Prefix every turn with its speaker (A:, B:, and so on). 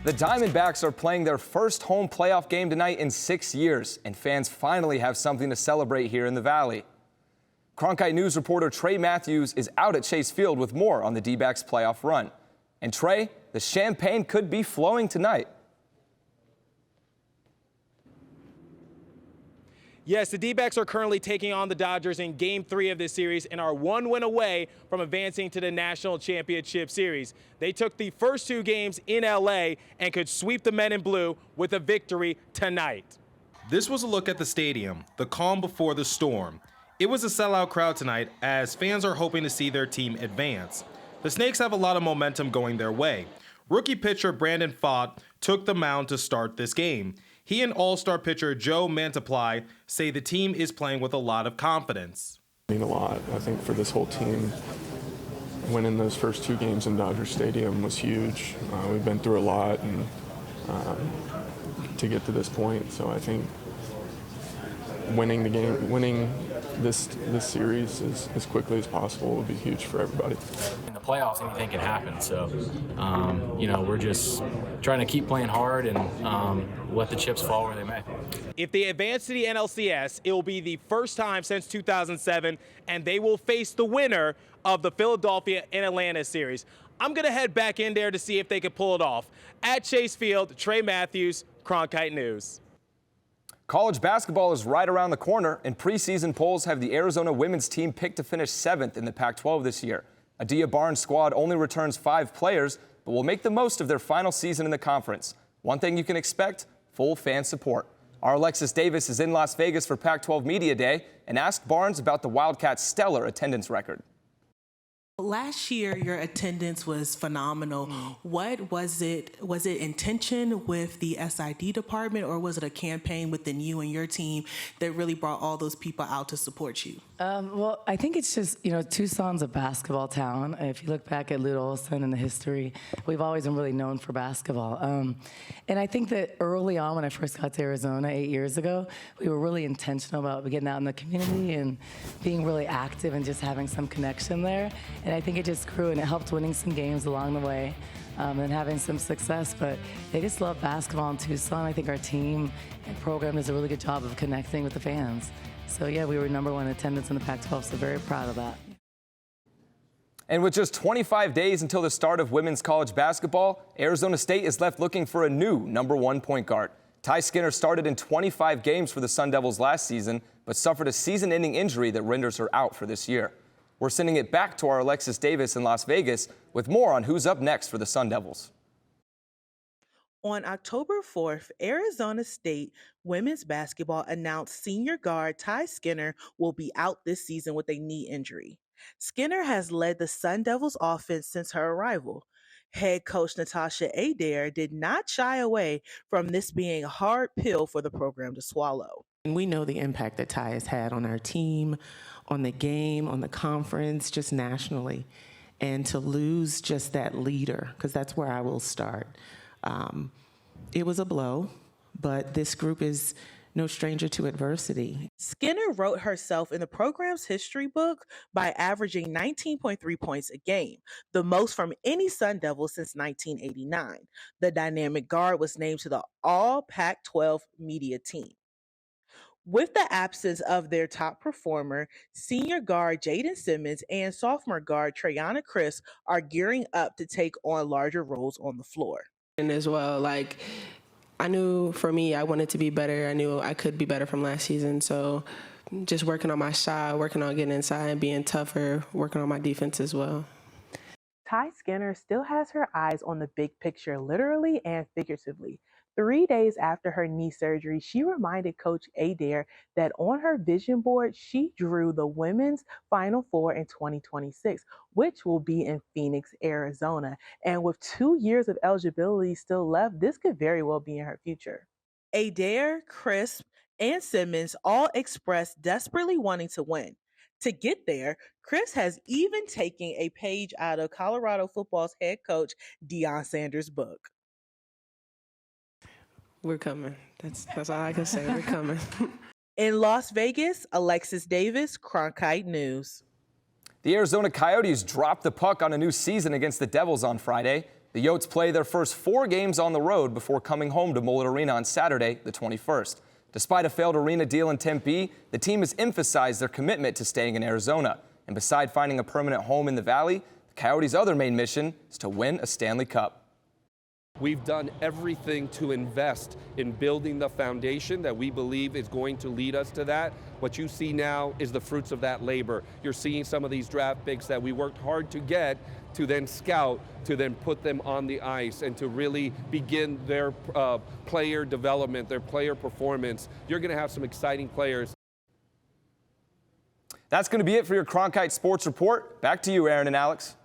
A: The Diamondbacks are playing their first home playoff game tonight in 6 years, and fans finally have something to celebrate here in the Valley. Cronkite News reporter Trey Matthews is out at Chase Field with more on the D-backs playoff run. And Trey, the champagne could be flowing tonight.
B: Yes, the D-backs are currently taking on the Dodgers in Game 3 of this series and are 1 win away from advancing to the National Championship Series. They took the first 2 games in L.A. and could sweep the men in blue with a victory tonight.
C: This was a look at the stadium, the calm before the storm. It was a sellout crowd tonight as fans are hoping to see their team advance. The Snakes have a lot of momentum going their way. Rookie pitcher Brandon Pfaadt took the mound to start this game. He and all-star pitcher Joe Mantiply say the team is playing with a lot of confidence.
D: I mean a lot. I think for this whole team, winning those first 2 games in Dodger Stadium was huge. We've been through a lot and to get to this point. So I think winning this series as quickly as possible would be huge for everybody.
E: In the playoffs, anything can happen. So, we're just trying to keep playing hard and let the chips fall where they may.
B: If they advance to the NLCS, it will be the first time since 2007, and they will face the winner of the Philadelphia and Atlanta series. I'm going to head back in there to see if they can pull it off. At Chase Field, Trey Matthews, Cronkite News.
A: College basketball is right around the corner, and preseason polls have the Arizona women's team picked to finish 7th in the Pac-12 this year. Adia Barnes' squad only returns 5 players, but will make the most of their final season in the conference. One thing you can expect, full fan support. Our Alexis Davis is in Las Vegas for Pac-12 Media Day and asked Barnes about the Wildcats' stellar attendance record.
F: Last year, your attendance was phenomenal. What was it? Was it intention with the SID department, or was it a campaign within you and your team that really brought all those people out to support you?
G: Well, I think it's just, Tucson's a basketball town. If you look back at Lute Olson and the history, we've always been really known for basketball. And I think that early on when I first got to Arizona 8 years ago, we were really intentional about getting out in the community and being really active and just having some connection there. And I think it just grew, and it helped winning some games along the way and having some success. But they just love basketball in Tucson. I think our team and program does a really good job of connecting with the fans. So, yeah, we were #1 attendance in the Pac-12, so very proud of that.
A: And with just 25 days until the start of women's college basketball, Arizona State is left looking for a new #1 point guard. Ty Skinner started in 25 games for the Sun Devils last season, but suffered a season-ending injury that renders her out for this year. We're sending it back to our Alexis Davis in Las Vegas with more on who's up next for the Sun Devils.
F: On October 4th, Arizona State women's basketball announced senior guard Ty Skinner will be out this season with a knee injury. Skinner has led the Sun Devils offense since her arrival. Head coach Natasha Adair did not shy away from this being a hard pill for the program to swallow.
H: And we know the impact that Ty has had on our team, on the game, on the conference, just nationally. And to lose just that leader, because that's where I will start. It was a blow, but this group is no stranger to adversity.
F: Skinner wrote herself in the program's history book by averaging 19.3 points a game, the most from any Sun Devil since 1989. The dynamic guard was named to the All-Pac-12 media team. With the absence of their top performer, senior guard Jaden Simmons and sophomore guard Treyana Crisp are gearing up to take on larger roles on the floor.
I: And as well, I knew for me, I wanted to be better. I knew I could be better from last season. So just working on my shot, working on getting inside and being tougher, working on my defense as well.
F: Ty Skinner still has her eyes on the big picture, literally and figuratively. 3 days after her knee surgery, she reminded Coach Adair that on her vision board, she drew the women's Final Four in 2026, which will be in Phoenix, Arizona. And with 2 years of eligibility still left, this could very well be in her future. Adair, Crisp, and Simmons all expressed desperately wanting to win. To get there, Chris has even taken a page out of Colorado football's head coach Deion Sanders' book.
I: We're coming. That's all I can say. We're coming.
F: In Las Vegas, Alexis Davis, Cronkite News.
A: The Arizona Coyotes dropped the puck on a new season against the Devils on Friday. The Yotes play their first 4 games on the road before coming home to Mullet Arena on Saturday, the 21st. Despite a failed arena deal in Tempe, the team has emphasized their commitment to staying in Arizona. And beside finding a permanent home in the Valley, the Coyotes' other main mission is to win a Stanley Cup.
J: We've done everything to invest in building the foundation that we believe is going to lead us to that. What you see now is the fruits of that labor. You're seeing some of these draft picks that we worked hard to get, to then scout, to then put them on the ice, and to really begin their player development, their player performance. You're going to have some exciting players.
A: That's going to be it for your Cronkite Sports Report. Back to you, Aaron and Alex.